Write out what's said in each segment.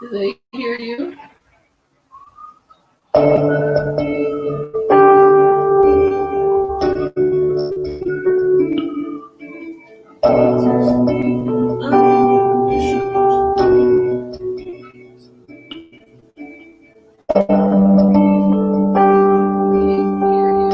Do they hear you? That was me. Yeah. They do hear you.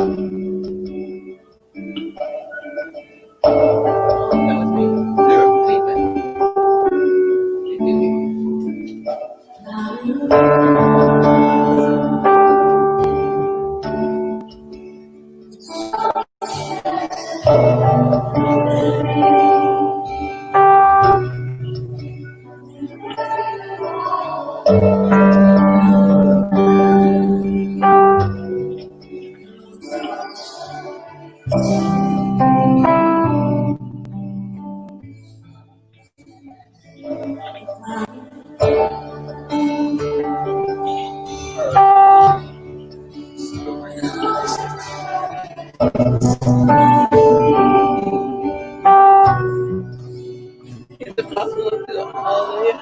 Is it possible to do all of it?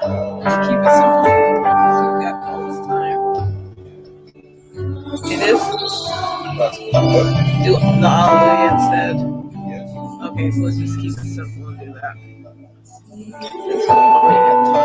Just keep it simple. We've got all this time. It is? Do the Alleluia instead. Yes. Okay, so let's just keep it simple and do that. Since we already have time.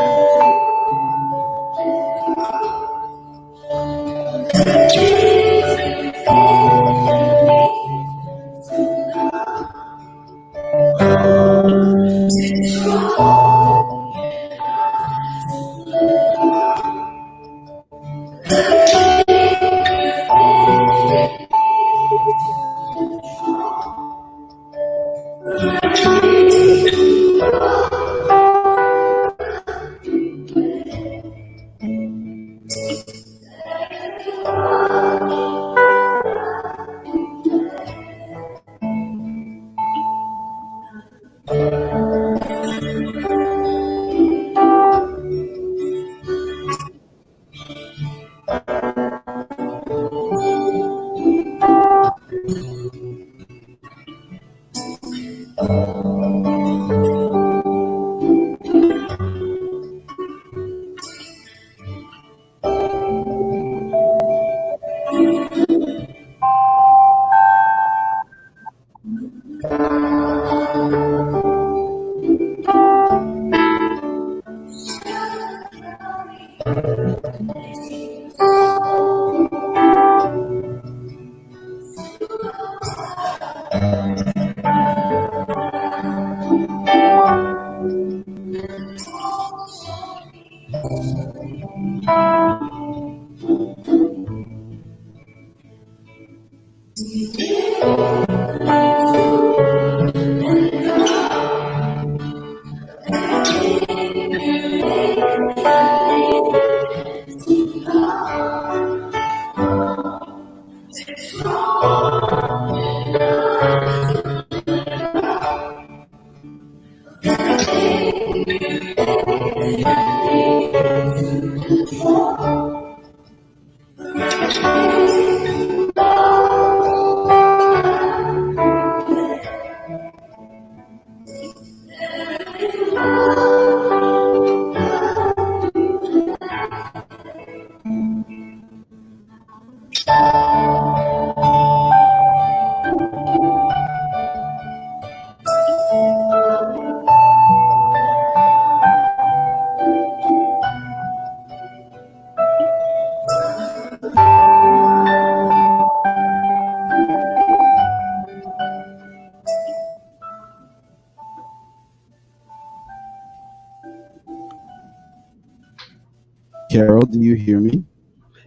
Carol, do you hear me?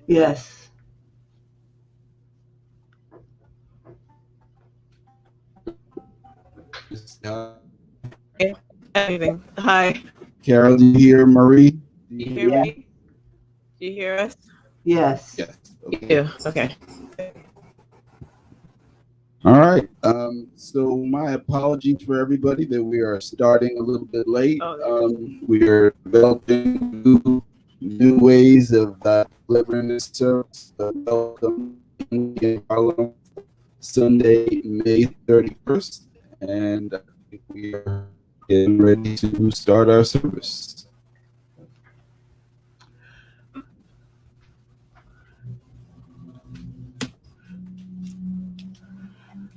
Yes. Anything. Hi. Carol, do you hear Marie? Do you hear me? Do you hear us? Yes. Yes. You do. Okay. All right. So my apologies for everybody that we are starting a little bit late. We are developing new ways of delivering this service. Welcome in Harlem, Sunday, May 31st. And I think we are getting ready to start our service.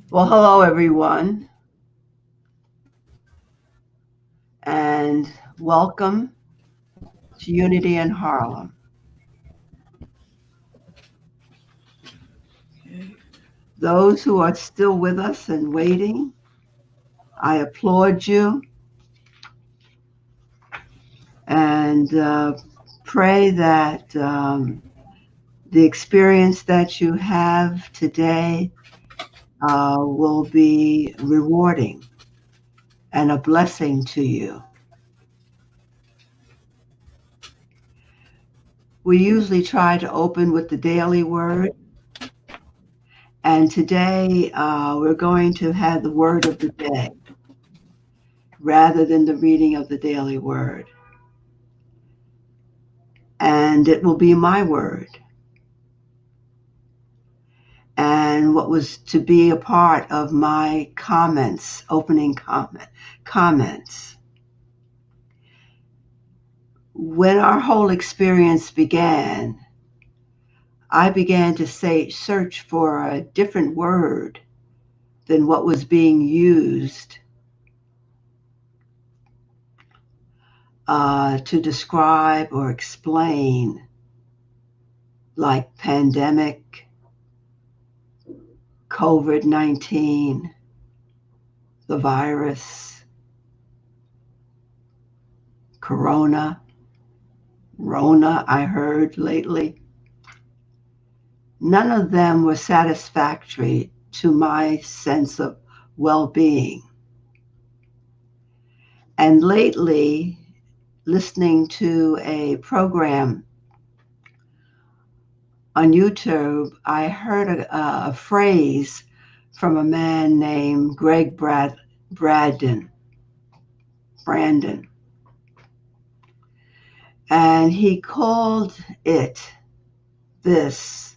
Well, hello, everyone, and welcome to Unity in Harlem. Those who are still with us and waiting, I applaud you and pray that the experience that you have today will be rewarding and a blessing to you. We usually try to open with the daily word, and today we're going to have the word of the day rather than the reading of the daily word. And it will be my word. And what was to be a part of my comments, opening comments. When our whole experience began, I began to search for a different word than what was being used to describe or explain, like pandemic, COVID-19, the virus, Corona, Rona, I heard lately. None of them were satisfactory to my sense of well-being. And lately, listening to a program on YouTube, I heard a phrase from a man named Greg Brandon. And he called it this,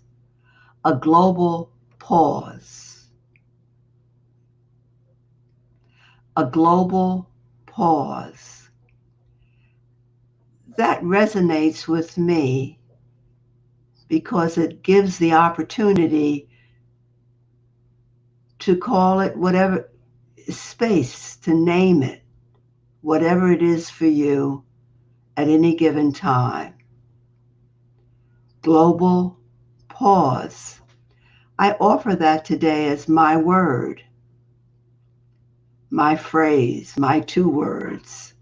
a global pause. A global pause. That resonates with me because it gives the opportunity to call it whatever space, to name it, whatever it is for you at any given time. Global pause. I offer that today as my word, my phrase, my 2 words.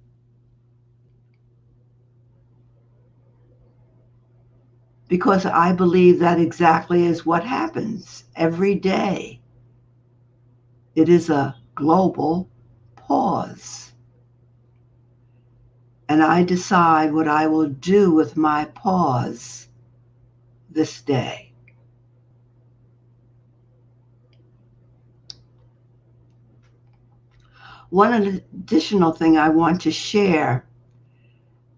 Because I believe that exactly is what happens every day. It is a global pause. And I decide what I will do with my pause this day. One additional thing I want to share,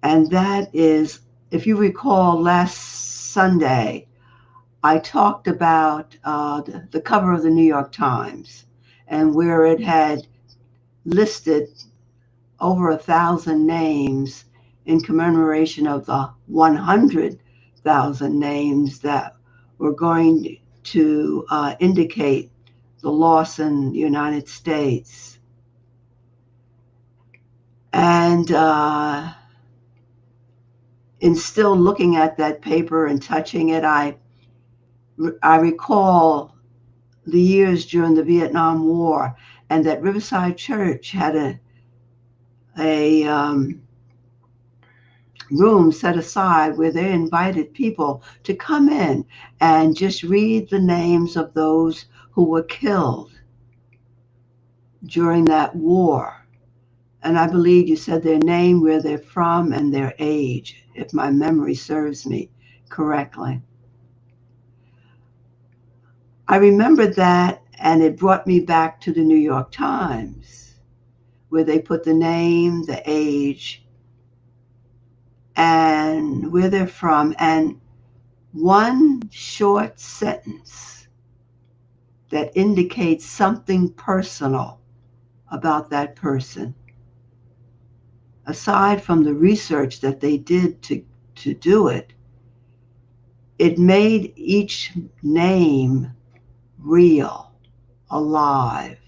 and that is, if you recall last Sunday, I talked about the cover of the New York Times and where it had listed over 1,000 names in commemoration of the 100,000 names that were going to indicate the loss in the United States. And in still looking at that paper and touching it, I recall the years during the Vietnam War, and that Riverside Church had a room set aside where they invited people to come in and just read the names of those who were killed during that war. And I believe you said their name, where they're from, and their age, if my memory serves me correctly. I remembered that, and it brought me back to the New York Times, where they put the name, the age, and where they're from, and one short sentence that indicates something personal about that person. aside from the research that they did to do it, it made each name real, alive.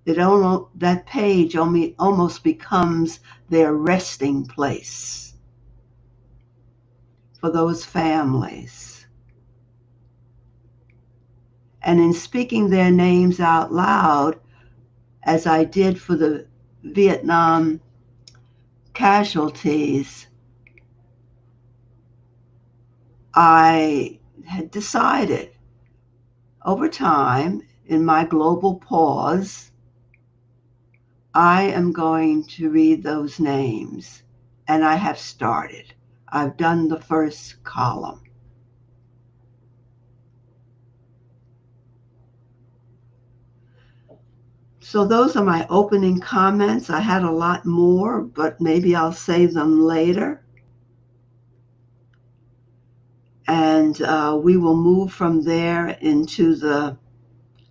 That page almost becomes their resting place for those families. And in speaking their names out loud, as I did for the Vietnam casualties, I had decided over time in my global pause, I am going to read those names. And I have started. I've done the first column. So those are my opening comments. I had a lot more, but maybe I'll save them later. And we will move from there into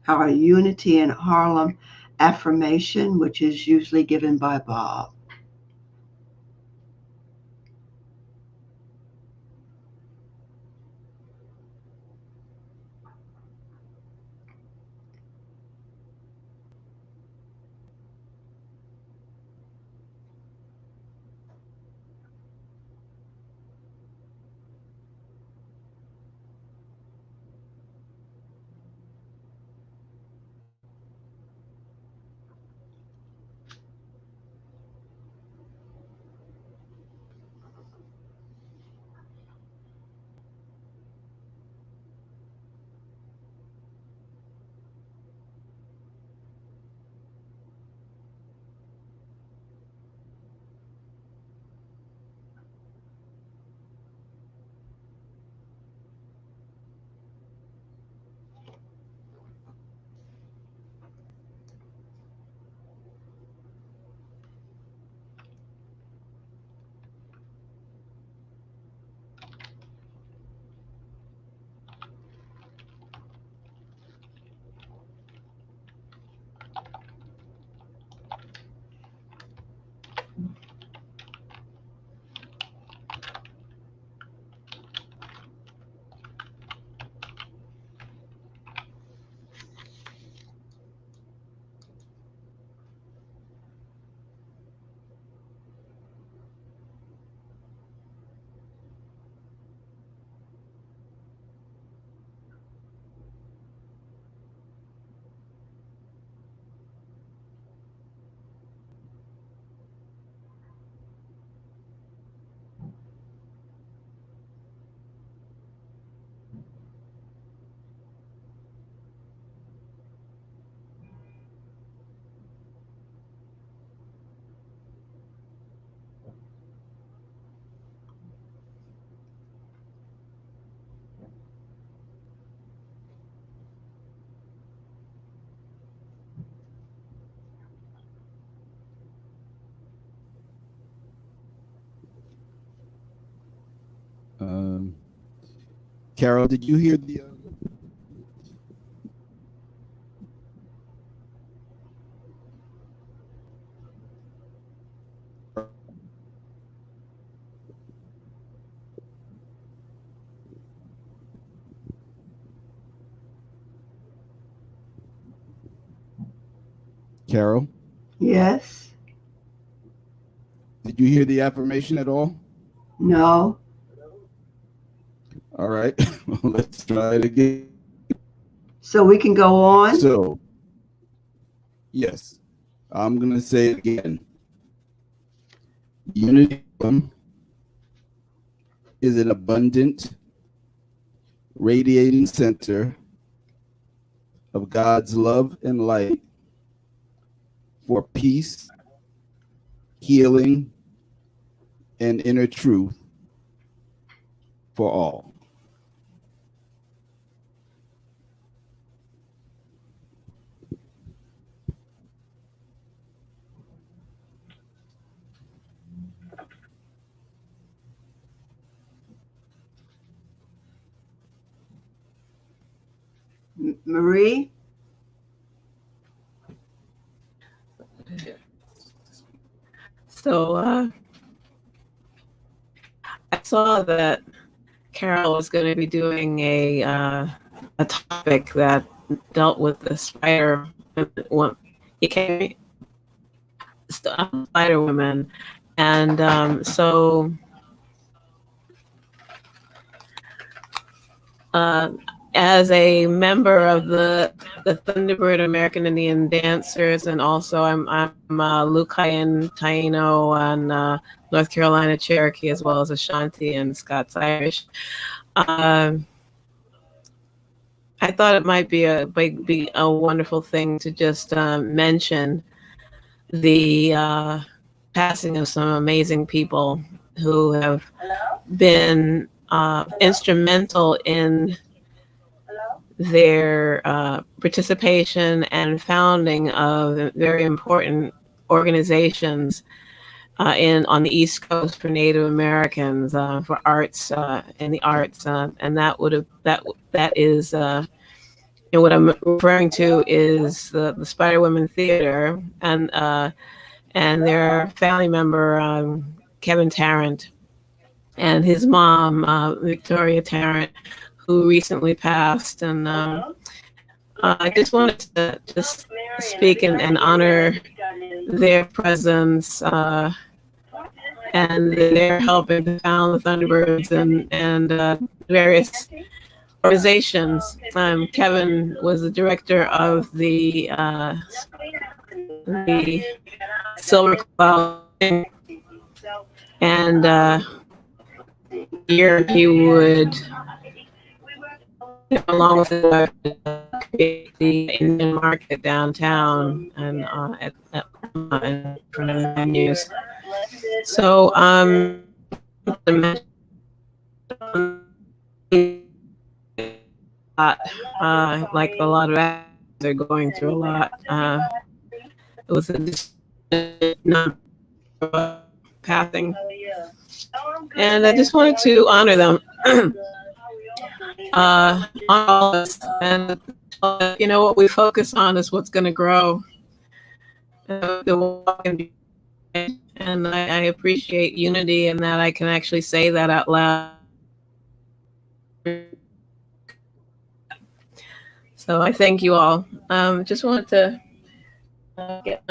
our Unity in Harlem affirmation, which is usually given by Bob. Um, Carol, did you hear the? Carol, Yes? did you hear the affirmation at all? No? All right, well, let's try it again. So we can go on? So, yes, I'm going to say it again. Unity is an abundant, radiating center of God's love and light for peace, healing, and inner truth for all. Marie? So I saw that Carol was going to be doing a topic that dealt with the spider woman. You came spider woman, and uh, as a member of the Thunderbird American Indian Dancers, and also I'm Lucayan Taino and North Carolina Cherokee, as well as Ashanti and Scots Irish. Um, I thought it might be a wonderful thing to just mention the passing of some amazing people who have been instrumental in their participation and founding of very important organizations in on the East Coast for Native Americans for arts in the arts, and that is and what I'm referring to is the Spider Women Theater and their family member Kevin Tarrant and his mom Victoria Tarrant, who recently passed, and I just wanted to just speak and honor their presence and their helping to found the Thunderbirds and various organizations. Kevin was the director of the Silver Cloud, and year he would, along with his wife, create the Indian market downtown and in front of the venues. So like a lot of actors are going through a lot. It was not passing, and I just wanted to honor them. On all this, and what we focus on is what's going to grow. And I appreciate unity and that I can actually say that out loud. So I thank you all. Just wanted to get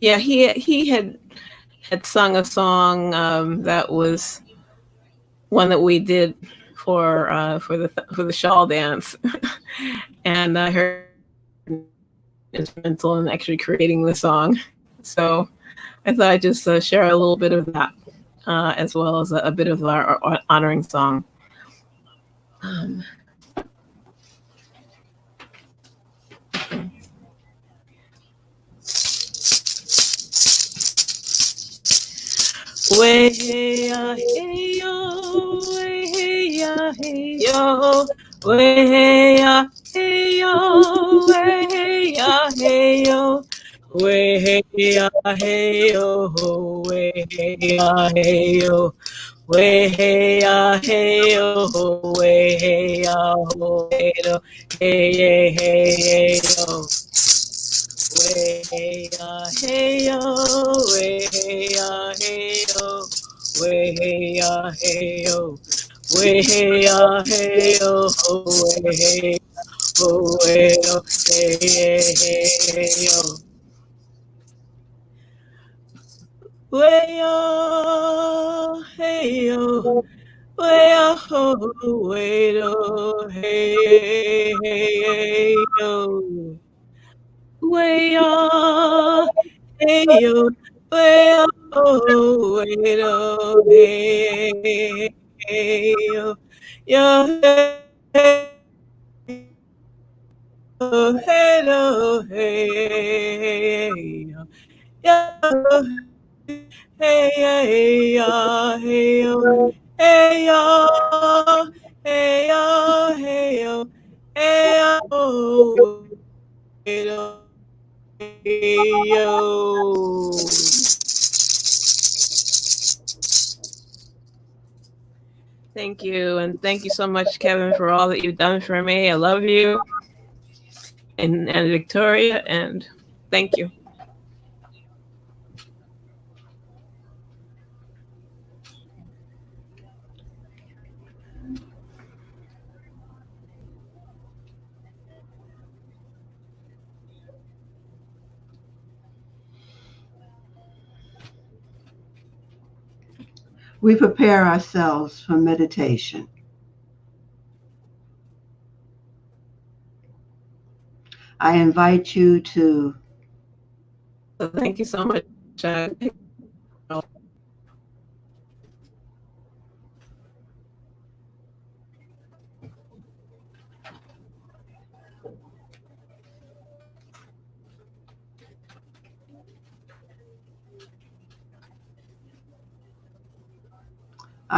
yeah, he had sung a song that was one that we did for the shawl dance, and I heard instrumental in actually creating the song. So I thought I'd just share a little bit of that, as well as a bit of our honoring song. Way hey ya hey yo, way hey ya hey yo, way hey ya hey yo, way hey ya hey yo, way hey ya hey yo, way hey ya hey yo, way hey ya hey yo, way hey ya hey yo, hey hey hey yo. Way hey ya hey yo, way hey ya hey yo, way hey ya hey yo, way hey ya hey yo, way hey yo, way yo, hey hey hey yo, way yo, hey yo, way yo, way yo, hey hey yo. Way up, hey yo, way up, oh, way up, hey, hey yo, yo, hey, oh, hey, oh, hey, yo, yo, hey, hey, ya, hey, yo, hey, yo, hey, yo, hey, yo, hey, oh, hey, yo. Thank you. And thank you so much, Kevin, for all that you've done for me. I love you. and Victoria, and thank you. We prepare ourselves for meditation. I invite you to So thank you so much. I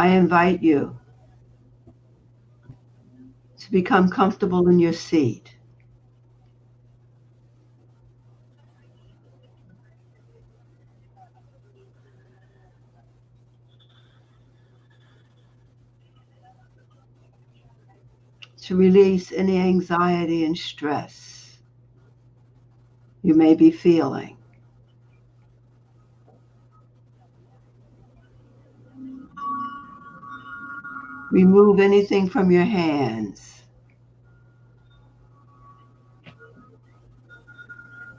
invite you to become comfortable in your seat. To release any anxiety and stress you may be feeling. Remove anything from your hands.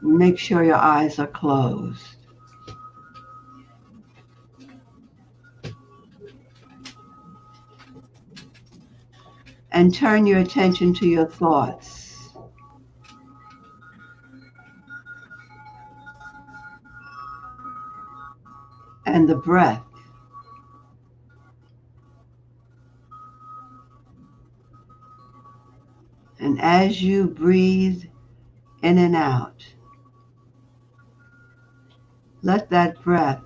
Make sure your eyes are closed. And turn your attention to your thoughts. And the breath. And as you breathe in and out, let that breath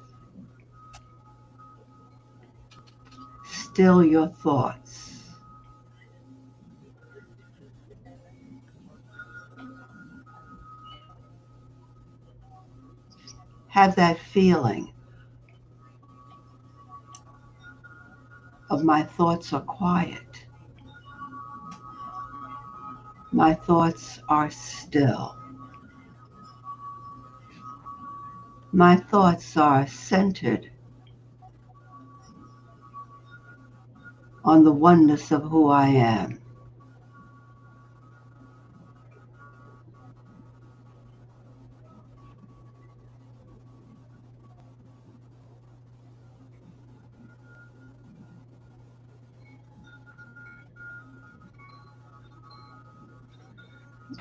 still your thoughts. Have that feeling of my thoughts are quiet. My thoughts are still. My thoughts are centered on the oneness of who I am.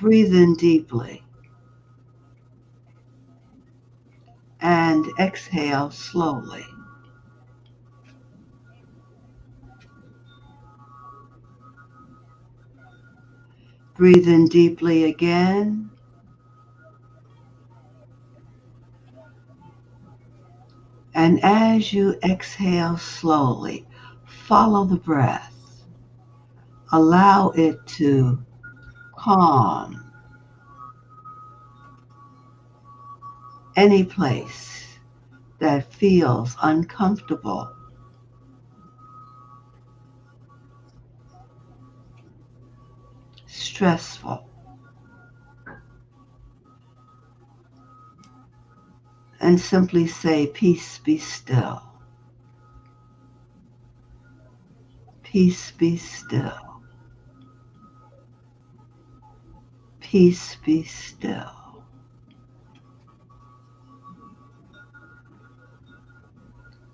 Breathe in deeply and exhale slowly. Breathe in deeply again. And as you exhale slowly, follow the breath. Allow it to calm any place that feels uncomfortable, stressful, and simply say, peace be still. Peace be still. Peace be still.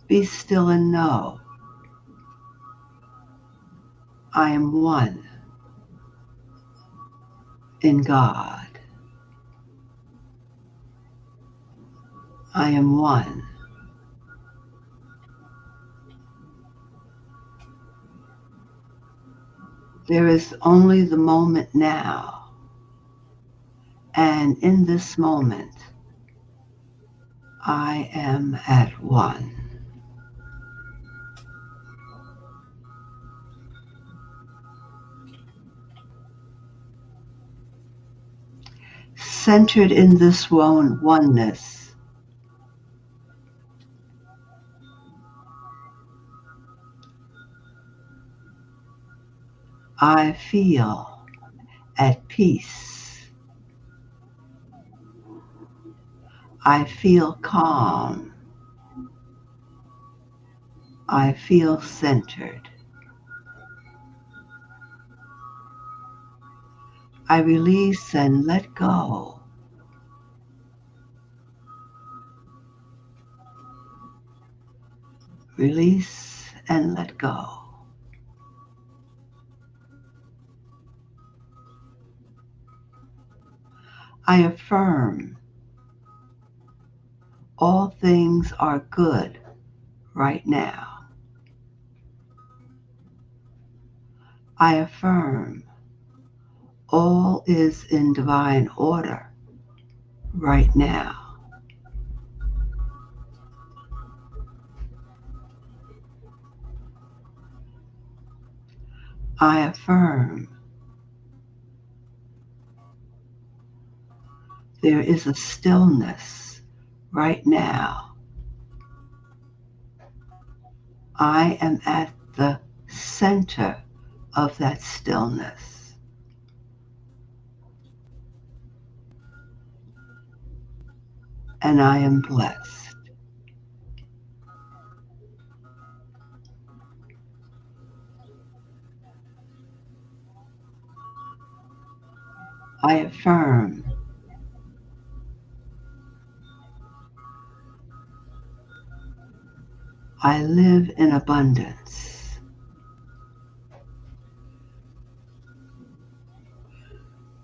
Be still and know I am one in God. I am one. There is only the moment now. And in this moment, I am at one. Centered in this oneness, I feel at peace I feel calm. I feel centered. I release and let go. Release and let go. I affirm all things are good right now. I affirm all is in divine order right now. I affirm there is a stillness right now. I am at the center of that stillness. And I am blessed. I affirm I live in abundance.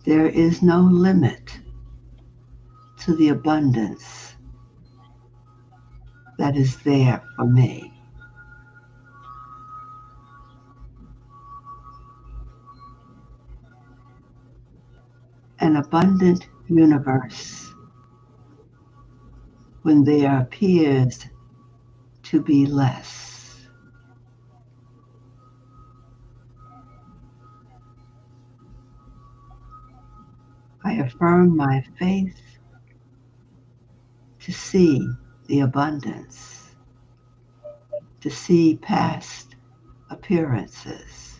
There is no limit to the abundance that is there for me. An abundant universe when there appears to be less. I affirm my faith to see the abundance, to see past appearances.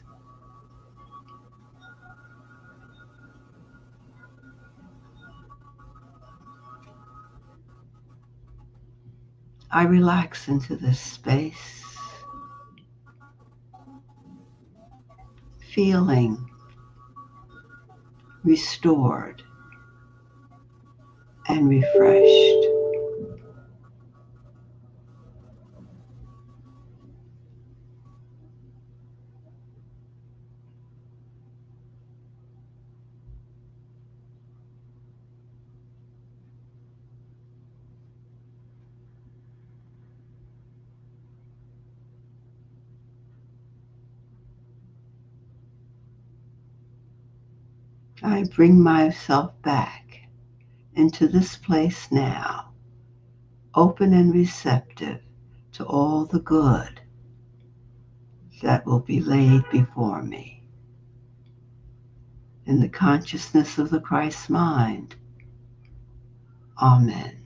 I relax into this space, feeling restored and refreshed. I bring myself back into this place now, open and receptive to all the good that will be laid before me. In the consciousness of the Christ mind. Amen.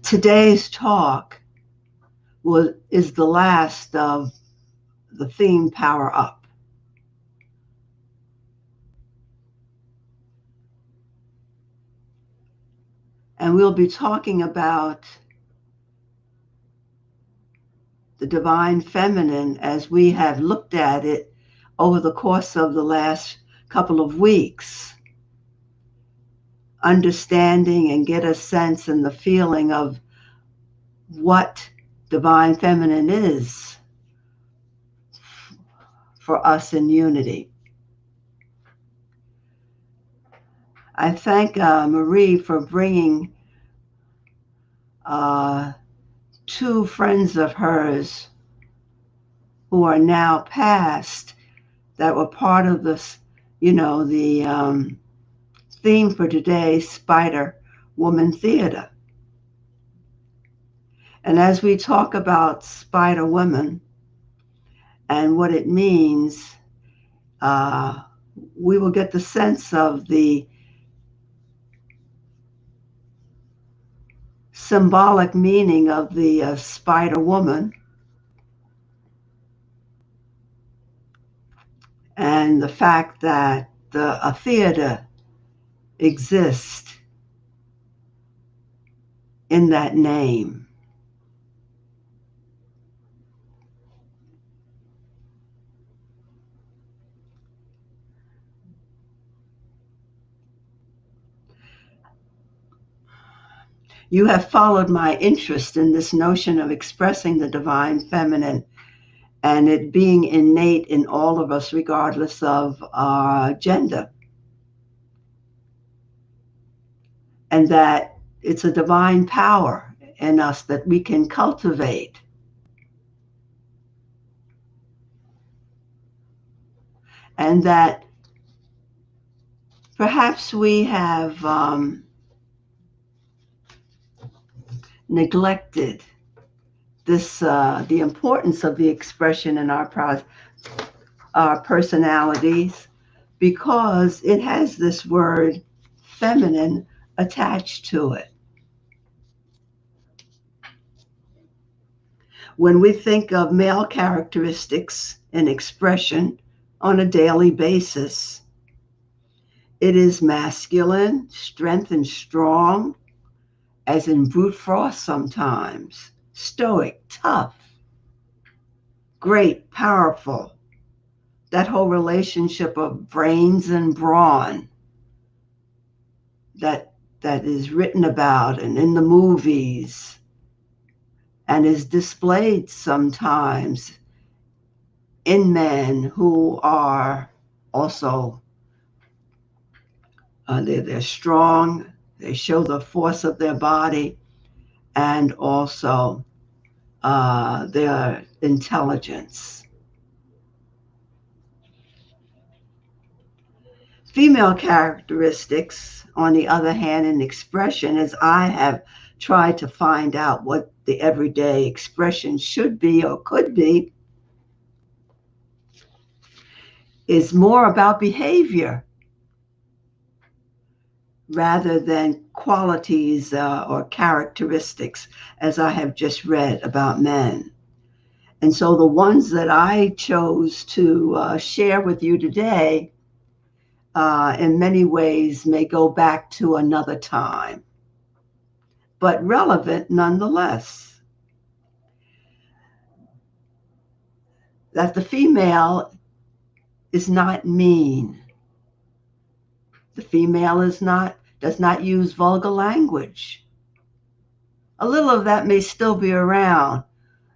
Today's talk is the last of the theme Power Up. And we'll be talking about the divine feminine as we have looked at it over the course of the last couple of weeks, understanding and get a sense and the feeling of what divine feminine is for us in unity. I thank Marie for bringing two friends of hers who are now passed that were part of this, the theme for today's Spider Woman Theater. And as we talk about Spider Woman and what it means, uh, we will get the sense of the symbolic meaning of the Spider Woman and the fact that a theater exists in that name. You have followed my interest in this notion of expressing the divine feminine and it being innate in all of us, regardless of our gender, and that it's a divine power in us that we can cultivate. And that perhaps we have neglected the importance of the expression in our personalities because it has this word feminine attached to it. When we think of male characteristics and expression on a daily basis, it is masculine, strength and strong, as in brute force sometimes, stoic, tough, great, powerful. That whole relationship of brains and brawn that is written about and in the movies and is displayed sometimes in men who are also they're strong, they show the force of their body and also their intelligence. Female characteristics, on the other hand, in expression, as I have tried to find out what the everyday expression should be or could be, is more about behavior rather than qualities or characteristics, as I have just read about men. And so the ones that I chose to share with you today, in many ways, may go back to another time, but relevant nonetheless. That the female is not mean. The female does not use vulgar language. A little of that may still be around,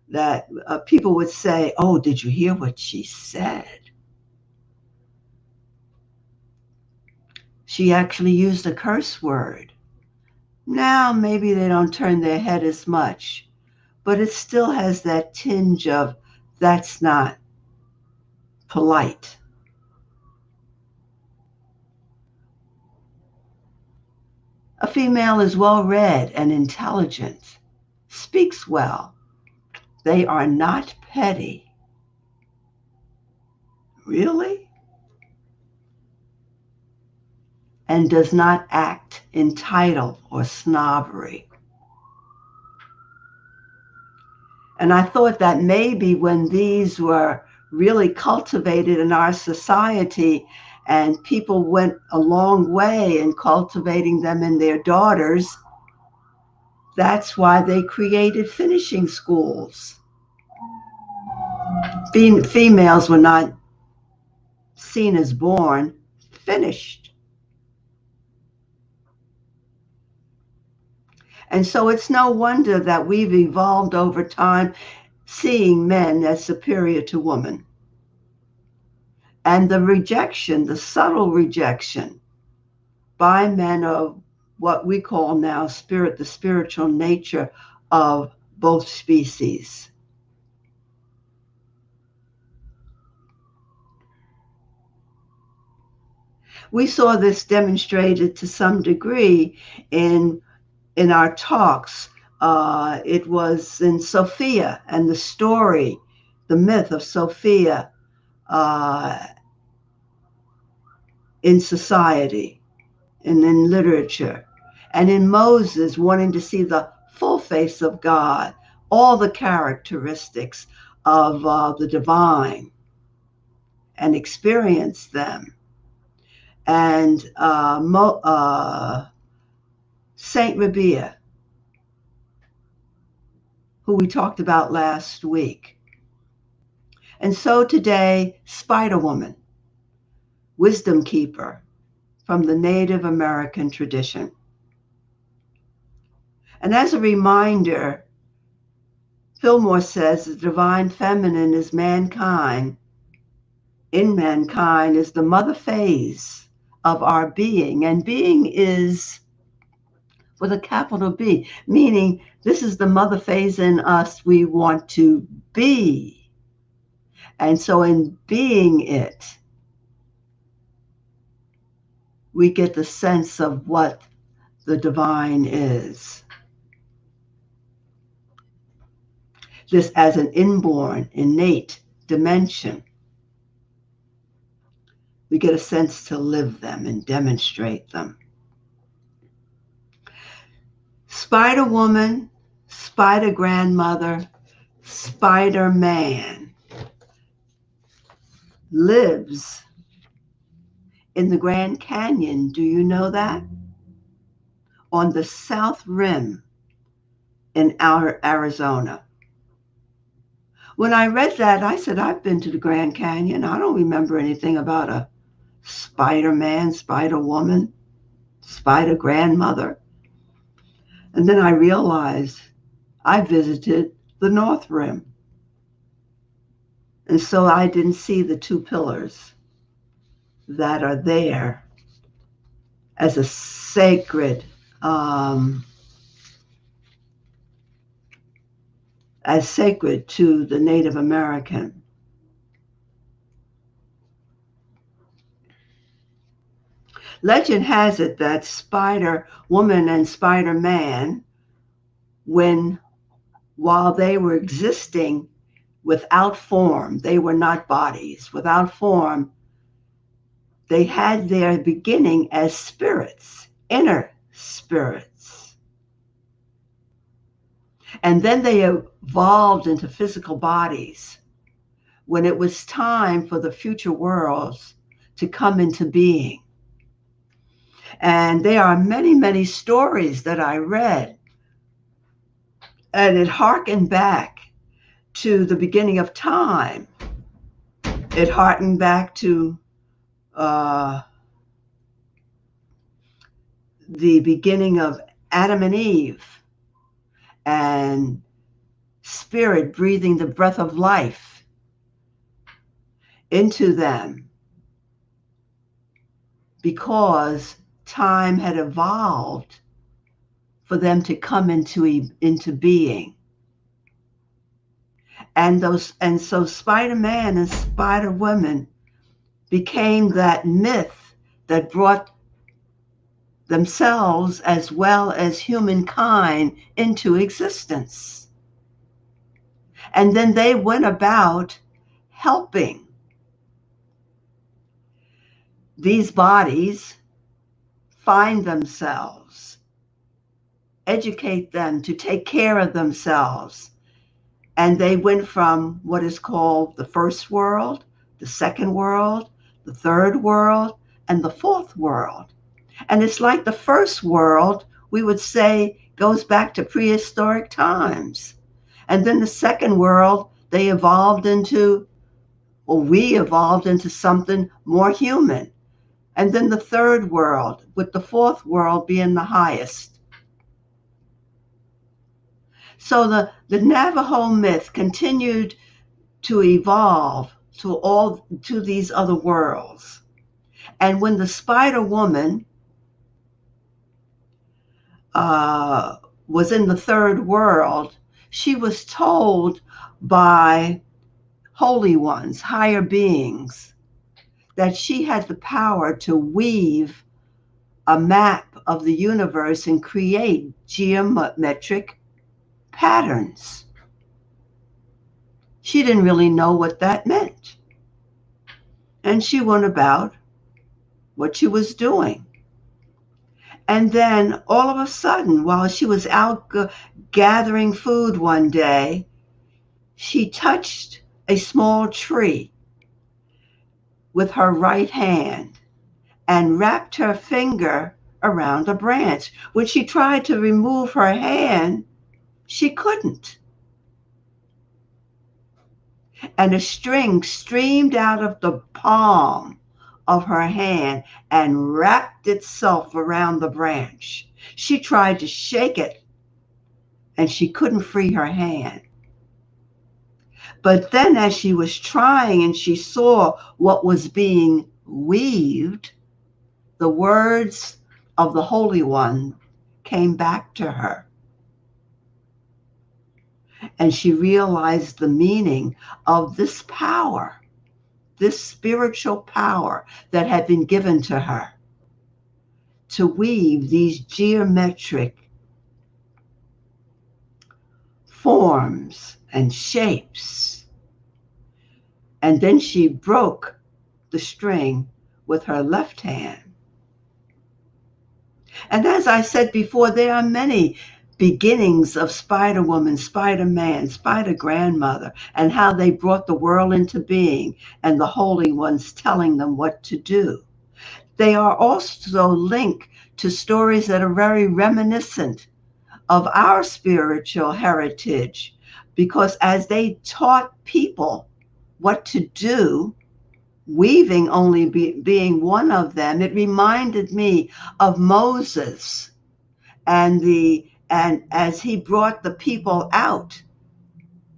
that people would say, oh, did you hear what she said? She actually used a curse word. Now, maybe they don't turn their head as much, but it still has that tinge of that's not polite. A female is well read and intelligent, speaks well. They are not petty. Really? And does not act entitled or snobbery. And I thought that maybe when these were really cultivated in our society and people went a long way in cultivating them in their daughters, that's why they created finishing schools. Females were not seen as born, finished. And so it's no wonder that we've evolved over time seeing men as superior to women. And the rejection, the subtle rejection by men of what we call now the spiritual nature of both species. We saw this demonstrated to some degree in our talks. It was in Sophia and the story, the myth of Sophia uh, in society and in literature, and in Moses wanting to see the full face of God, all the characteristics of the divine and experience them. And Saint Rabia, who we talked about last week. And so today, Spider Woman, wisdom keeper from the Native American tradition. And as a reminder, Fillmore says the divine feminine is mankind. In mankind is the mother phase of our being. And being is with a capital B, meaning this is the mother phase in us we want to be. And so in being it, we get the sense of what the divine is. This as an inborn, innate dimension. We get a sense to live them and demonstrate them. Spider Woman, Spider Grandmother, Spider Man lives in the Grand Canyon. Do you know that? On the south rim in Arizona. When I read that, I said, I've been to the Grand Canyon. I don't remember anything about a Spider Man, Spider Woman, Spider Grandmother. And then I realized I visited the North Rim. And so I didn't see the two pillars that are there as a sacred, as sacred to the Native American. Legend has it that Spider Woman and Spider Man, while they were existing without form, they were not bodies, without form, they had their beginning as spirits, inner spirits. And then they evolved into physical bodies when it was time for the future worlds to come into being. And there are many, many stories that I read, and it harkened back to the beginning of time. It harkened back to the beginning of Adam and Eve, and spirit breathing the breath of life into them, because time had evolved for them to come into being. And so Spider-Man and Spider-Woman became that myth that brought themselves as well as humankind into existence. And then they went about helping these bodies find themselves, educate them to take care of themselves. And they went from what is called the first world, the second world, the third world, and the fourth world. And it's like the first world, we would say, goes back to prehistoric times. And then the second world, we evolved into something more human. And then the third world, with the fourth world being the highest. So the Navajo myth continued to evolve to these other worlds. And when the Spider Woman was in the third world, she was told by holy ones, higher beings, that she had the power to weave a map of the universe and create geometric patterns. She didn't really know what that meant. And she went about what she was doing. And then all of a sudden, while she was out gathering food one day, she touched a small tree with her right hand and wrapped her finger around a branch. When she tried to remove her hand, she couldn't. And a string streamed out of the palm of her hand and wrapped itself around the branch. She tried to shake it and she couldn't free her hand. But then, as she was trying and she saw what was being weaved, the words of the Holy One came back to her. And she realized the meaning of this power, this spiritual power that had been given to her to weave these geometric forms and shapes. And then she broke the string with her left hand. And as I said before, there are many beginnings of Spider-Woman, Spider-Man, Spider-Grandmother, and how they brought the world into being and the Holy Ones telling them what to do. They are also linked to stories that are very reminiscent of our spiritual heritage, because as they taught people what to do, weaving only being one of them, it reminded me of Moses and as he brought the people out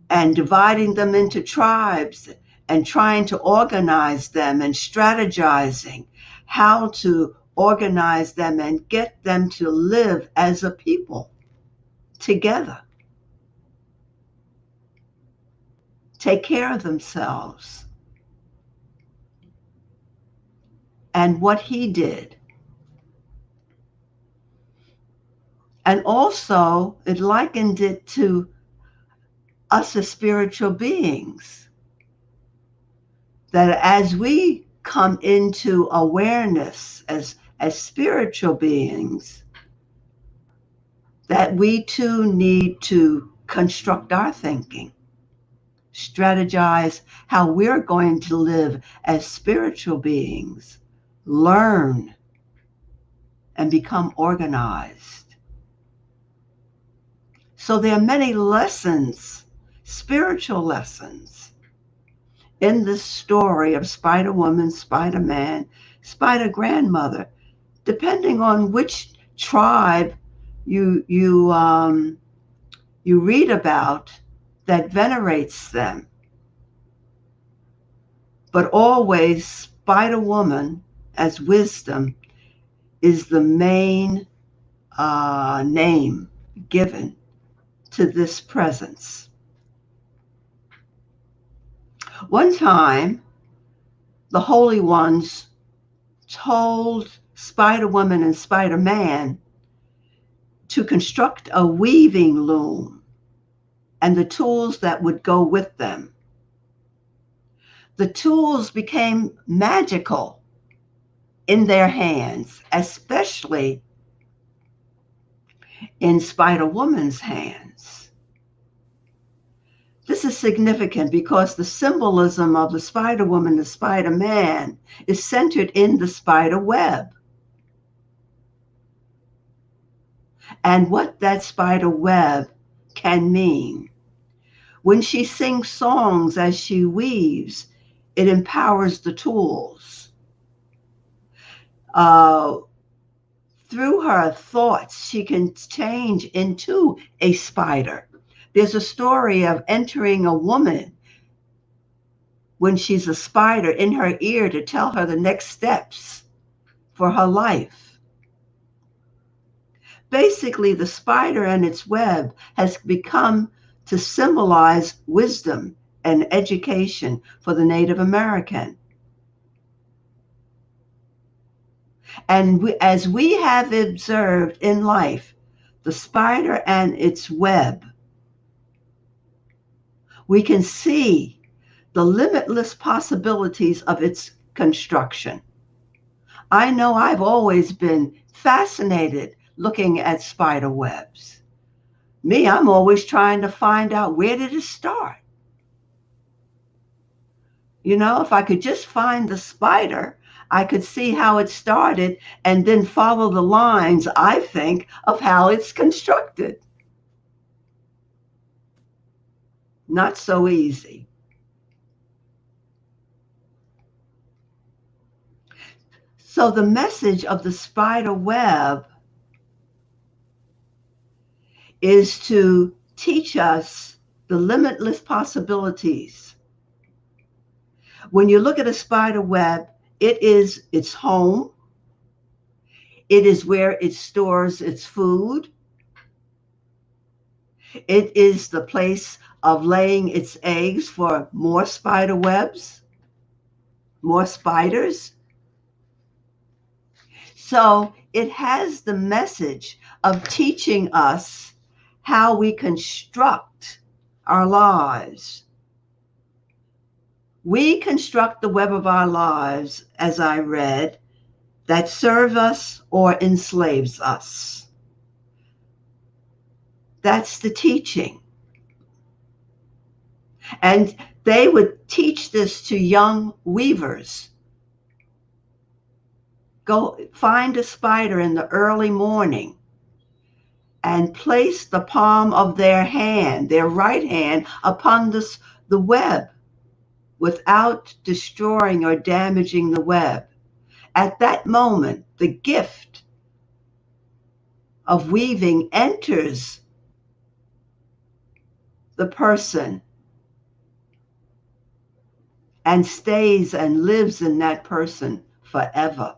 and dividing them into tribes and trying to organize them and strategizing how to organize them and get them to live as a people together, take care of themselves. And what he did. And also, it likened it to us as spiritual beings. That as we come into awareness as spiritual beings, that we too need to construct our thinking, strategize how we're going to live as spiritual beings, learn, and become organized. So there are many lessons, spiritual lessons, in this story of Spider-Woman, Spider-Man, Spider-Grandmother, depending on which tribe you read about that venerates them. But always Spider-Woman as wisdom is the main name given to this presence. One time, the Holy Ones told Spider-Woman and Spider-Man to construct a weaving loom and the tools that would go with them. The tools became magical in their hands, especially in Spider-Woman's hands. This is significant because the symbolism of the Spider-Woman and Spider-Man is centered in the spider web. And what that spider web can mean. When she sings songs as she weaves, it empowers the tools. Through her thoughts, she can change into a spider. There's a story of entering a woman when she's a spider in her ear to tell her the next steps for her life. Basically, the spider and its web has become to symbolize wisdom and education for the Native American. And as we have observed in life, the spider and its web, we can see the limitless possibilities of its construction. I know I've always been fascinated looking at spider webs. Me, I'm always trying to find out, where did it start? You know, if I could just find the spider, I could see how it started and then follow the lines, I think, of how it's constructed. Not so easy. So, the message of the spider web is to teach us the limitless possibilities. When you look at a spider web, it is its home, it is where it stores its food, it is the place of laying its eggs for more spider webs, more spiders. So it has the message of teaching us how we construct our lives. We construct the web of our lives, as I read, that serve us or enslaves us. That's the teaching. And they would teach this to young weavers. Go find a spider in the early morning and place the palm of their hand, their right hand, upon the web without destroying or damaging the web. At that moment, the gift of weaving enters the person and stays and lives in that person forever.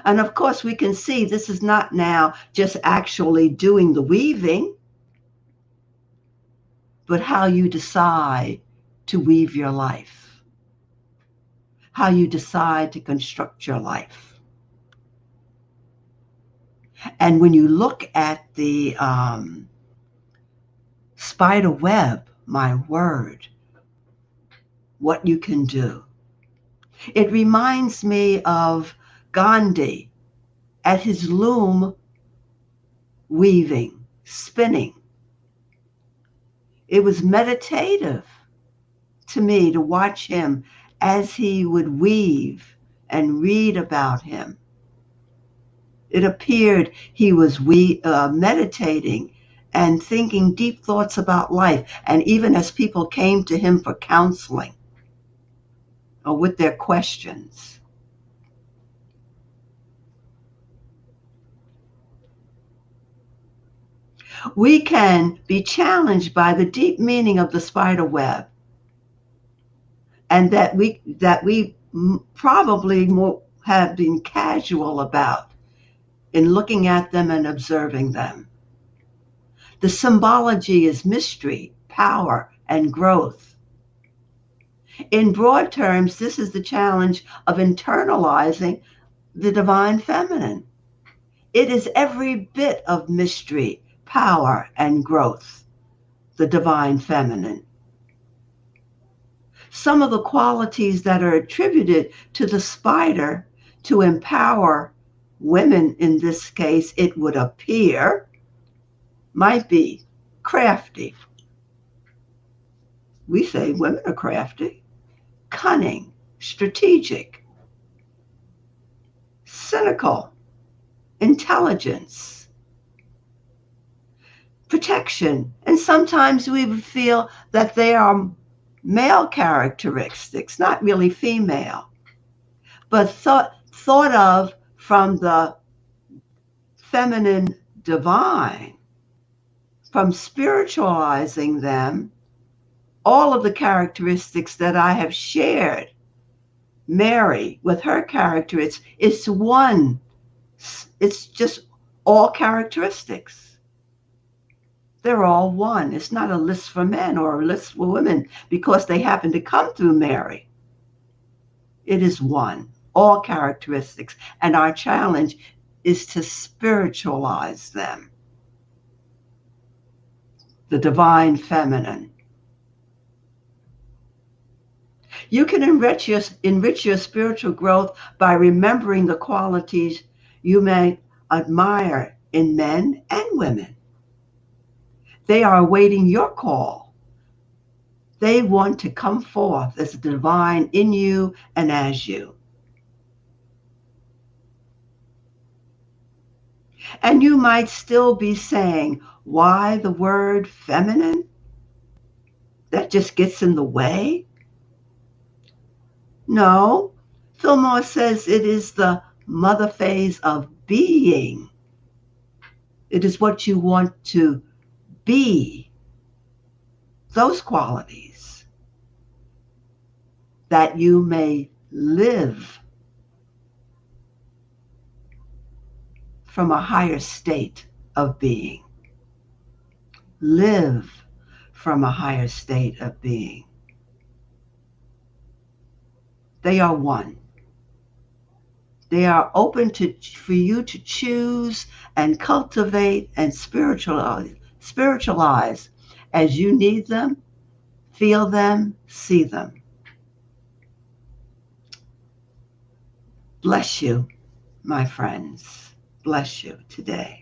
And of course, we can see this is not now just actually doing the weaving, but how you decide to weave your life, how you decide to construct your life. And when you look at the spider web, my word, what you can do. It reminds me of Gandhi at his loom weaving, spinning. It was meditative to me to watch him as he would weave and read about him. It appeared he was meditating and thinking deep thoughts about life, and even as people came to him for counseling or with their questions. We can be challenged by the deep meaning of the spider web, and that we probably have been casual about in looking at them and observing them. The symbology is mystery, power, and growth. In broad terms, this is the challenge of internalizing the divine feminine. It is every bit of mystery, power, and growth, the divine feminine. Some of the qualities that are attributed to the spider to empower women, in this case, it would appear, might be crafty. We say women are crafty, cunning, strategic, cynical, intelligence, protection. And sometimes we would feel that they are male characteristics, not really female, but thought of from the feminine divine, from spiritualizing them, all of the characteristics that I have shared. Mary, with her characteristics, it's one. It's just all characteristics. They're all one. It's not a list for men or a list for women because they happen to come through Mary. It is one, all characteristics. And our challenge is to spiritualize them, the divine feminine. You can enrich your spiritual growth by remembering the qualities you may admire in men and women. They are awaiting your call. They want to come forth as the divine in you and as you. And you might still be saying, why the word feminine? That just gets in the way? No. Fillmore says it is the mother phase of being. It is what you want to be, those qualities, that you may live from a higher state of being. Live from a higher state of being. They are one. They are open for you to choose and cultivate and spiritualize as you need them, feel them, see them. Bless you, my friends. Bless you today.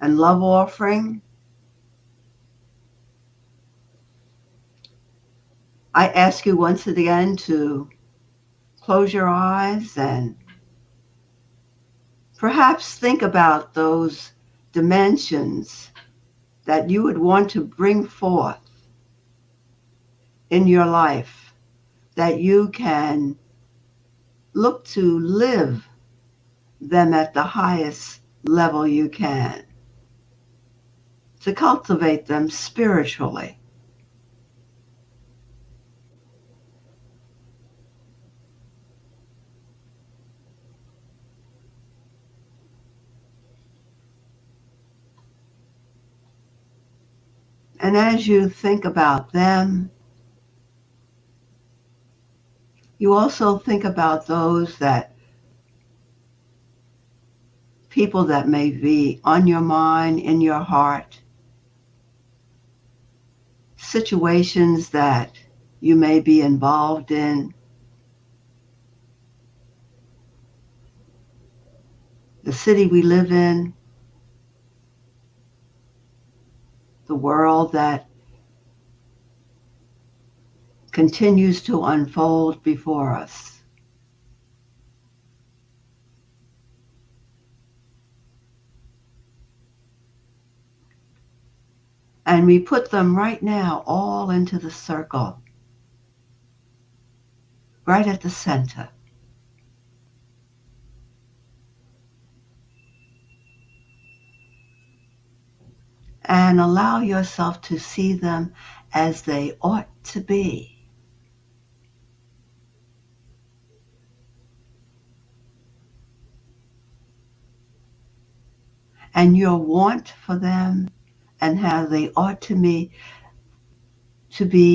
And love offering, I ask you once again to close your eyes and perhaps think about those dimensions that you would want to bring forth in your life, that you can look to live them at the highest level you can, to cultivate them spiritually. And as you think about them, you also think about those that people that may be on your mind, in your heart, situations that you may be involved in, the city we live in, the world that continues to unfold before us. And we put them right now all into the circle, right at the center. and allow yourself to see them as they ought to be. And your want for them and how they ought to be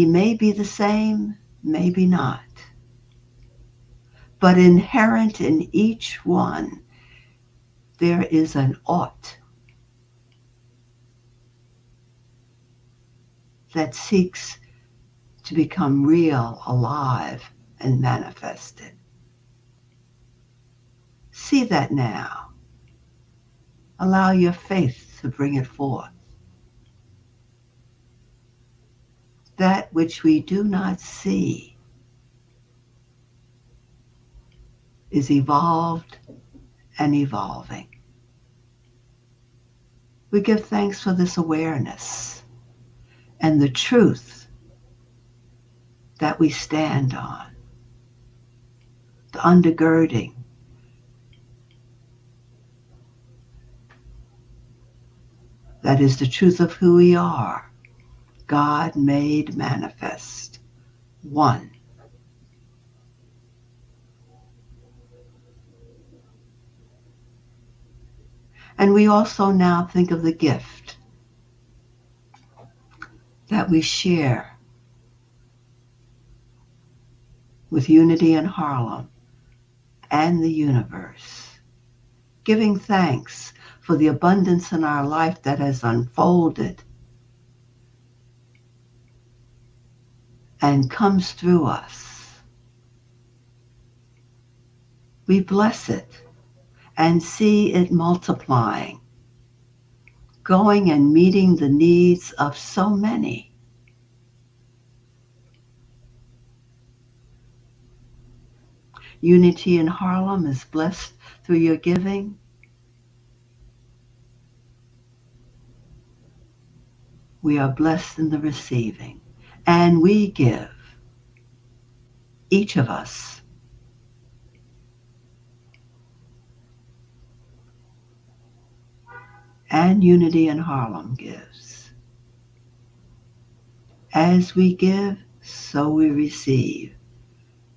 maybe the same, maybe not. But inherent in each one, there is an ought that seeks to become real, alive, and manifested. See that now. Allow your faith to bring it forth. That which we do not see is evolved and evolving. We give thanks for this awareness and the truth that we stand on, the undergirding, that is the truth of who we are, God made manifest, one. And we also now think of the gift that we share with Unity in Harlem and the universe, giving thanks for the abundance in our life that has unfolded and comes through us. We bless it and see it multiplying, going and meeting the needs of so many. Unity in Harlem is blessed through your giving. We are blessed in the receiving. And we give, each of us, and Unity in Harlem gives. As we give, so we receive.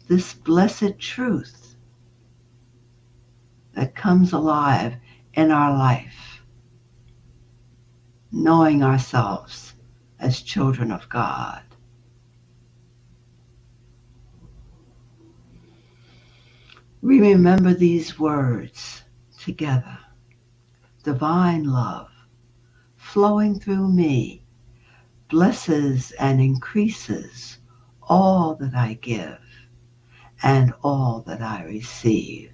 This blessed truth that comes alive in our life, knowing ourselves as children of God. We remember these words together. Divine love flowing through me blesses and increases all that I give and all that I receive.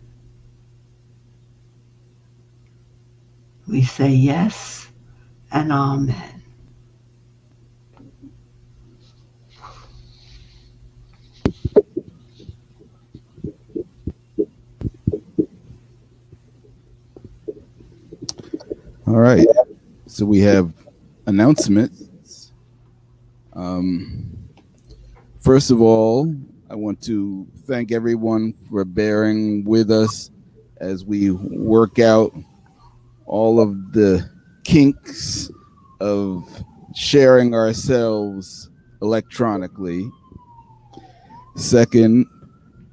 We say yes and amen. All right. So we have announcements. First of all, I want to thank everyone for bearing with us as we work out all of the kinks of sharing ourselves electronically. Second,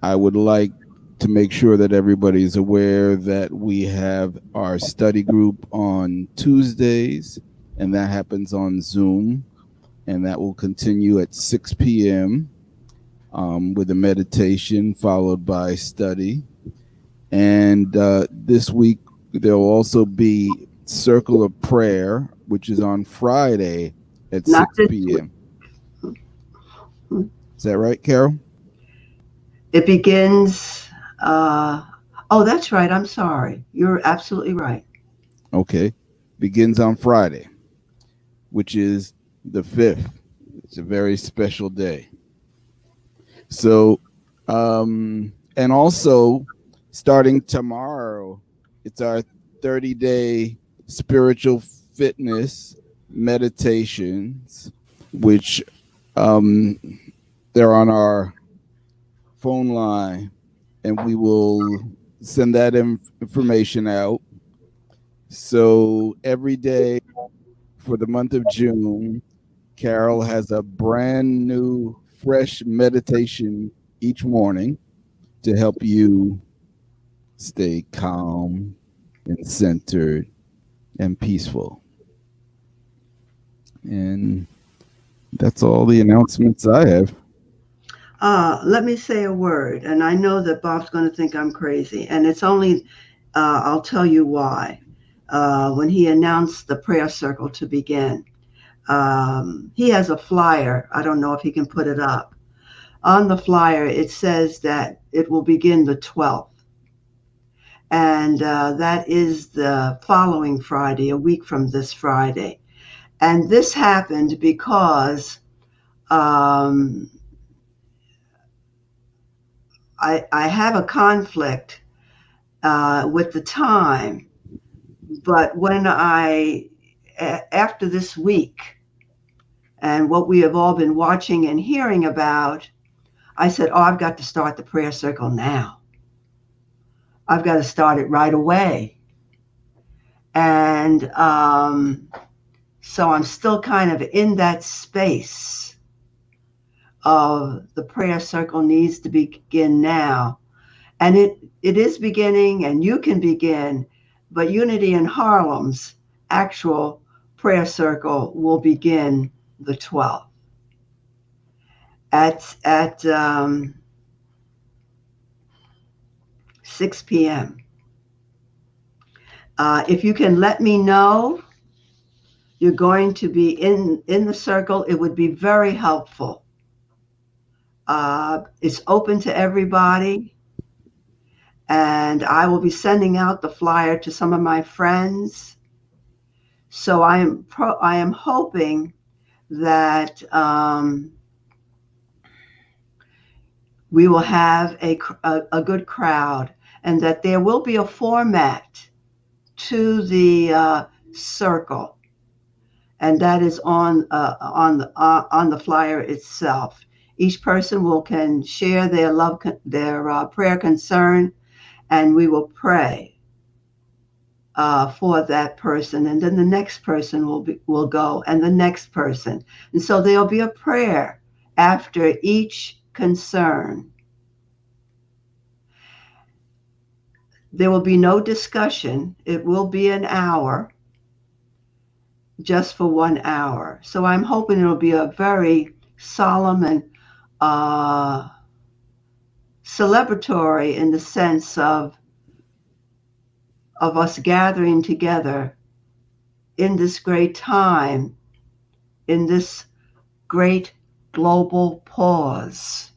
I would like to make sure that everybody's aware that we have our study group on Tuesdays, and that happens on Zoom, and that will continue at 6 p.m. With a meditation followed by study. And this week, there will also be Circle of Prayer, which is on Friday at Not 6 this p.m. week. Is that right, Carol? It begins, oh, that's right. I'm sorry. You're absolutely right. Okay. Begins on Friday, which is the 5th. It's a very special day. So, and also starting tomorrow, it's our 30-day spiritual fitness meditations, which they're on our phone line, and we will send that information out. So every day for the month of June, Carol has a brand new, fresh meditation each morning to help you stay calm and centered and peaceful. And that's all the announcements I have. Let me say a word, and I know that Bob's going to think I'm crazy, and it's only, I'll tell you why. When he announced the prayer circle to begin, he has a flyer. I don't know if he can put it up. On the flyer, it says that it will begin the 12th, and that is the following Friday, a week from this Friday. And this happened because um, I have a conflict with the time, but after this week and what we have all been watching and hearing about, I said, oh, I've got to start the prayer circle now. I've got to start it right away. And so I'm still kind of in that space of the prayer circle needs to begin now. And it is beginning, and you can begin, but Unity in Harlem's actual prayer circle will begin the 12th at 6 p.m. If you can let me know you're going to be in the circle, it would be very helpful. It's open to everybody, and I will be sending out the flyer to some of my friends. So I am hoping that we will have a good crowd, and that there will be a format to the circle, and that is on the flyer itself. Each person can share their prayer concern, and we will pray for that person, and then the next person will go, and the next person, and so there'll be a prayer after each concern. There will be no discussion. It will be an hour, just for 1 hour. So I'm hoping it'll be a very solemn and celebratory, in the sense of us gathering together in this great time, in this great global pause.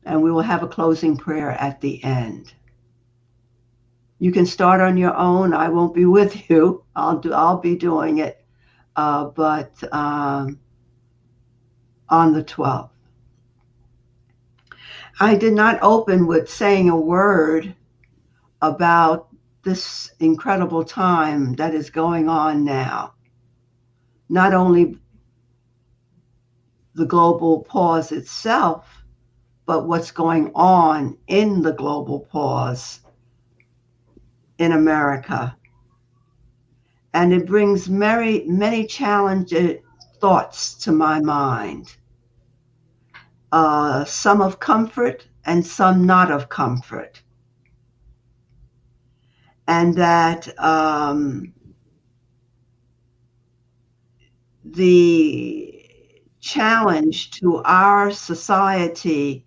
And we will have a closing prayer at the end. You can start on your own. I won't be with you. I'll be doing it, but on the 12th. I did not open with saying a word about this incredible time that is going on now. Not only the global pause itself, but what's going on in the global pause in America. And it brings many challenging thoughts to my mind. Some of comfort and some not of comfort. And that the challenge to our society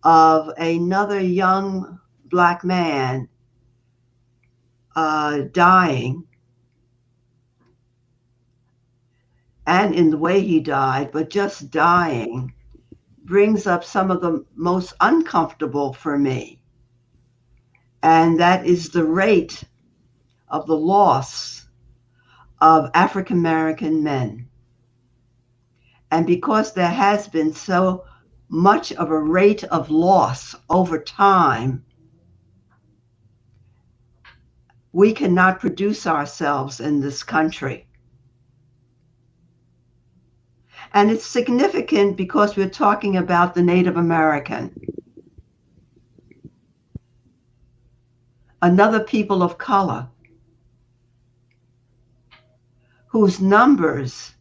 of another young Black man dying, and in the way he died, but just dying, brings up some of the most uncomfortable for me. And that is the rate of the loss of African American men. And because there has been so much of a rate of loss over time, we cannot produce ourselves in this country. And it's significant because we're talking about the Native American. another people of color whose numbers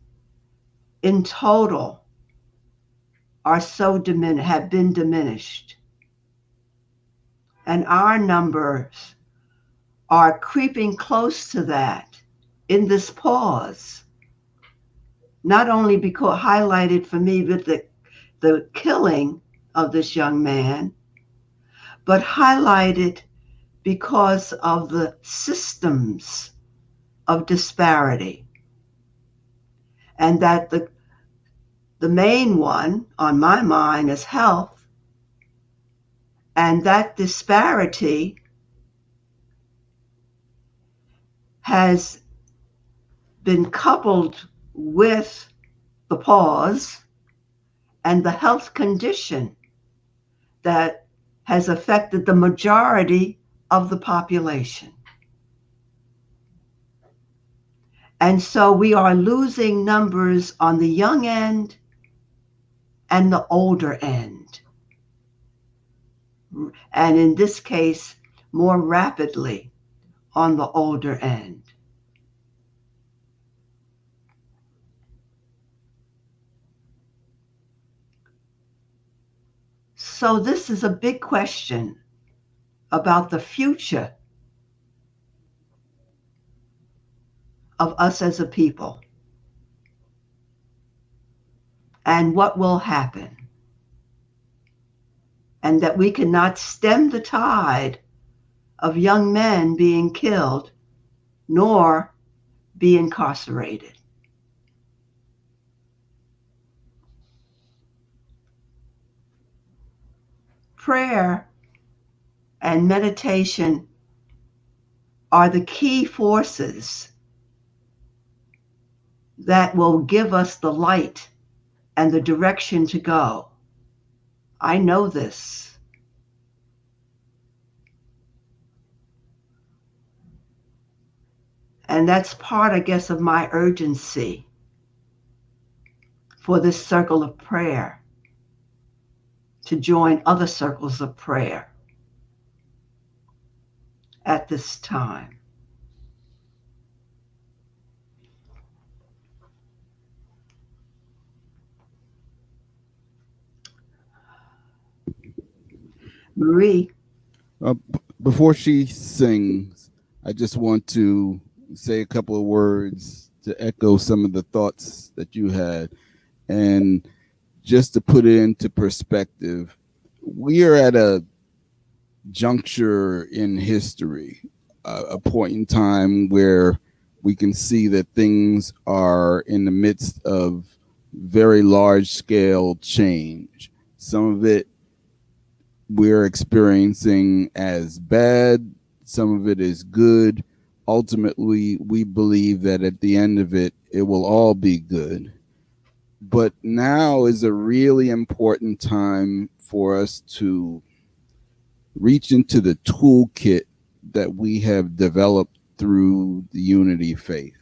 in total are have been diminished. And our numbers are creeping close to that in this pause. Not only because highlighted for me with the killing of this young man, but highlighted because of the systems of disparity. And that the main one on my mind is health. And that disparity has been coupled with the pause and the health condition that has affected the majority of the population. And so we are losing numbers on the young end and the older end. And in this case, more rapidly on the older end. So this is a big question about the future of us as a people and what will happen. And that we cannot stem the tide of young men being killed nor be incarcerated. Prayer and meditation are the key forces that will give us the light and the direction to go. I know this. And that's part, I guess, of my urgency for this circle of prayer, to join other circles of prayer at this time. Marie. Before she sings, I just want to say a couple of words to echo some of the thoughts that you had. And just to put it into perspective, we are at a juncture in history, a point in time where we can see that things are in the midst of very large scale change. Some of it we're experiencing as bad, some of it is good. Ultimately, we believe that at the end of it, it will all be good. But now is a really important time for us to reach into the toolkit that we have developed through the unity faith.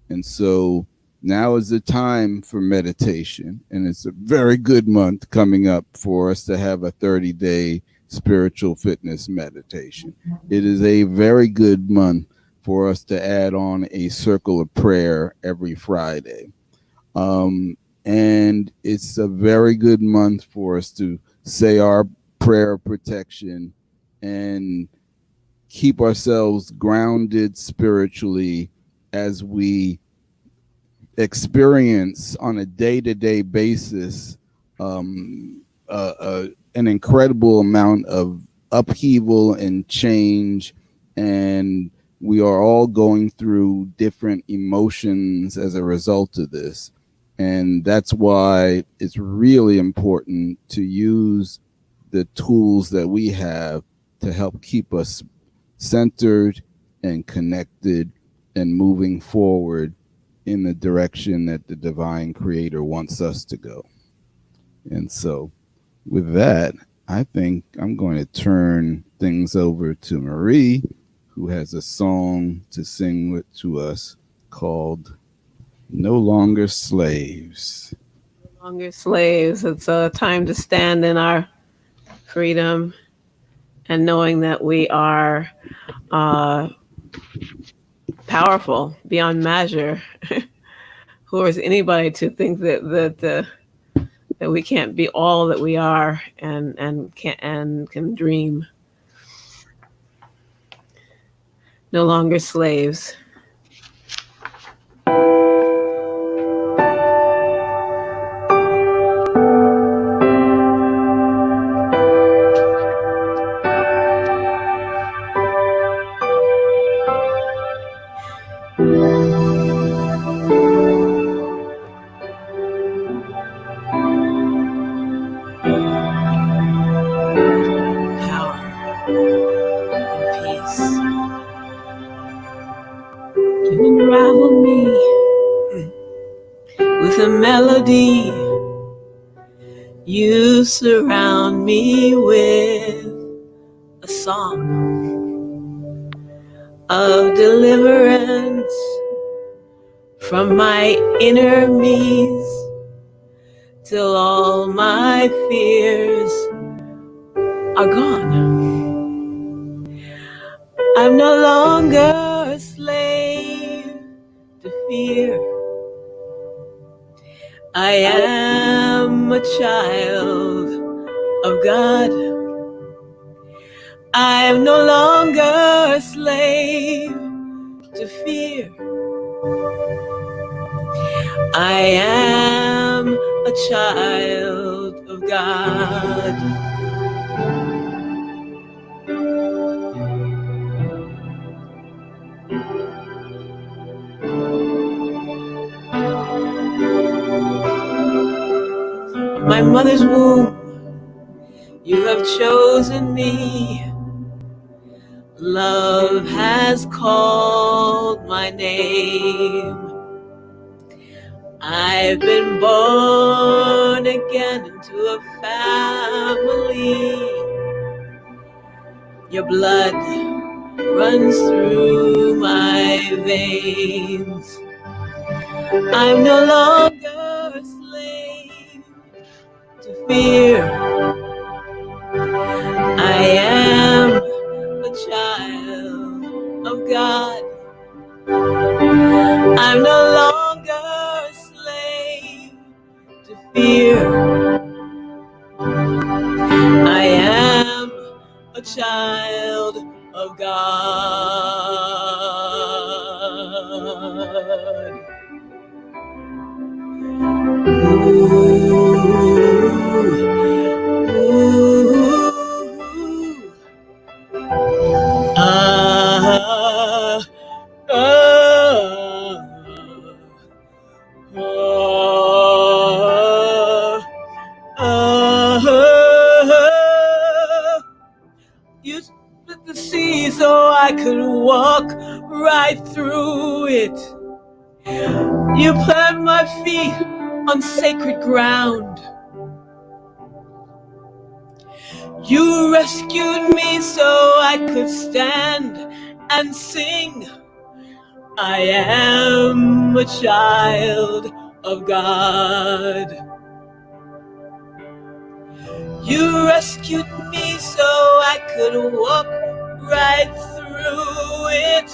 And so now is the time for meditation. And it's a very good month coming up for us to have a 30-day spiritual fitness meditation. It is a very good month for us to add on a circle of prayer every Friday. And it's a very good month for us to say our prayer of protection and keep ourselves grounded spiritually as we experience on a day-to-day basis an incredible amount of upheaval and change, and we are all going through different emotions as a result of this. And that's why it's really important to use the tools that we have to help keep us centered and connected and moving forward in the direction that the divine creator wants us to go. And so with that, I think I'm going to turn things over to Marie, who has a song to sing with to us called No Longer Slaves. No longer slaves. It's a time to stand in our freedom and knowing that we are uh, powerful beyond measure. Who is anybody to think that we can't be all that we are and can dream? No longer slaves. Power and peace can unravel me with a melody. You surround me with a song of deliverance from my enemies till all my fears are gone. I'm no longer a slave to fear. I am a child of God. I'm no longer a slave to fear. I am a child of God. My mother's womb, you have chosen me. Love has called my name. I've been born again into a family. Your blood runs through my veins. I'm no longer a slave to fear. I am a child of God. I'm no longer a slave to fear. I am a child of God. Ah, ah, you split the sea so I could walk right through it. You plant my feet on sacred ground. You rescued me so I could stand and sing. I am a child of God. You rescued me so I could walk right through it.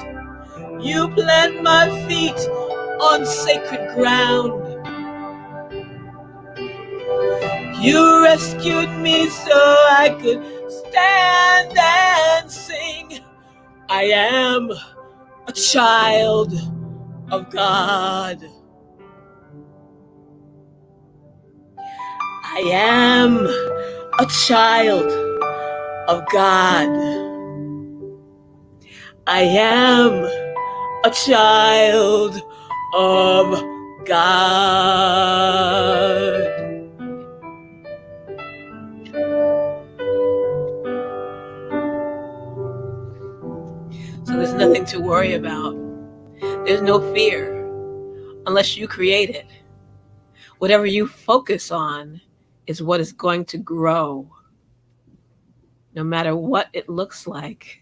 You plant my feet on sacred ground. You rescued me so I could stand and sing. I am a child of God. I am a child of God. I am a child of God. So there's nothing to worry about. There's no fear unless you create it. Whatever you focus on is what is going to grow, no matter what it looks like.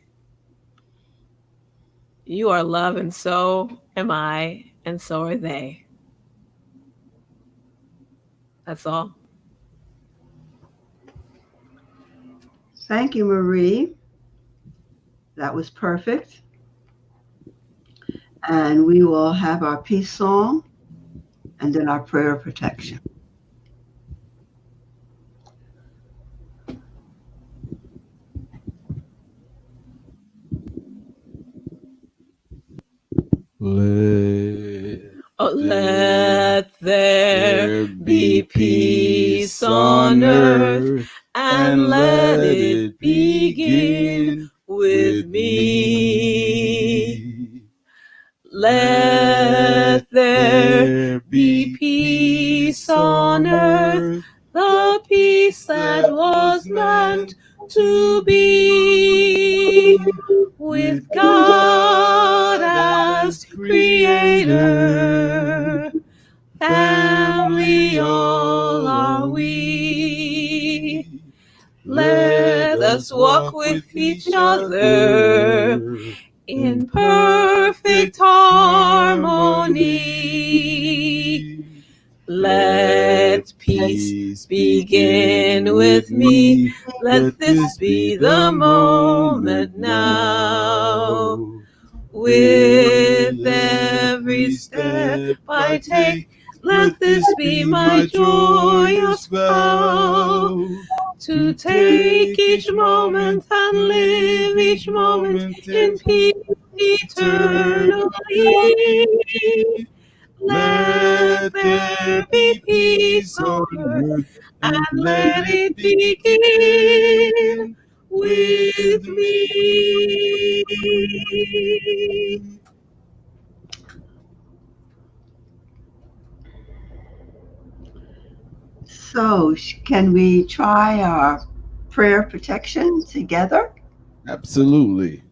You are love, and so am I, and so are they. That's all. Thank you, Marie. That was perfect. And we will have our peace song and then our prayer of protection. Let there be peace on earth, and let it begin with me. Let there be peace on earth, the peace that was meant to be, with God as creator. Family all are we. Let us walk with each other in perfect harmony. Let peace begin with me. Let this be the moment now. With every step I take, let this be my joyous vow. To take each moment and live each moment in peace eternally. Let there be peace on earth, and let it begin with me. So, can we try our prayer protection together? Absolutely.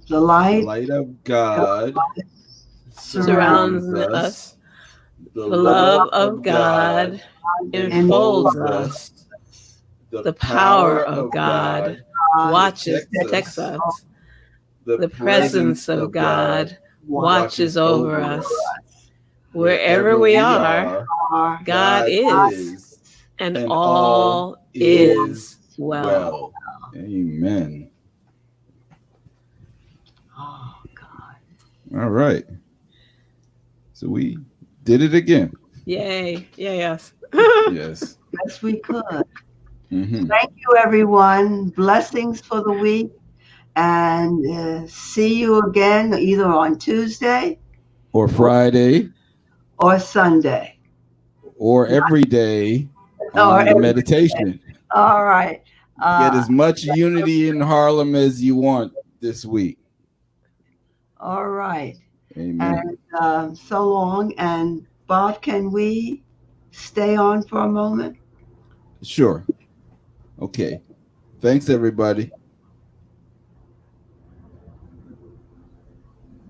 The The light light of God surrounds surrounds us. The The love love of of God God and enfolds enfolds us. us. The The power power of of God God God protects protects us. us. The The presence presence of of God God watches watches over over us. us. Wherever Wherever we we are, are, are God God is, is, and and all all is is well. well. Amen. oh, All right. So we did it again. Yay. Yes. Yes. yes, we could. Hmm. Thank you, everyone. Blessings for the week. And see you again either on Tuesday Or Friday, or Sunday. or every day Or on the meditation. all right. Get Uh, as much unity in Harlem as you want this week. all right. Amen. And so long. And Bob, can we stay on for a moment? Sure. Okay. Thanks, everybody.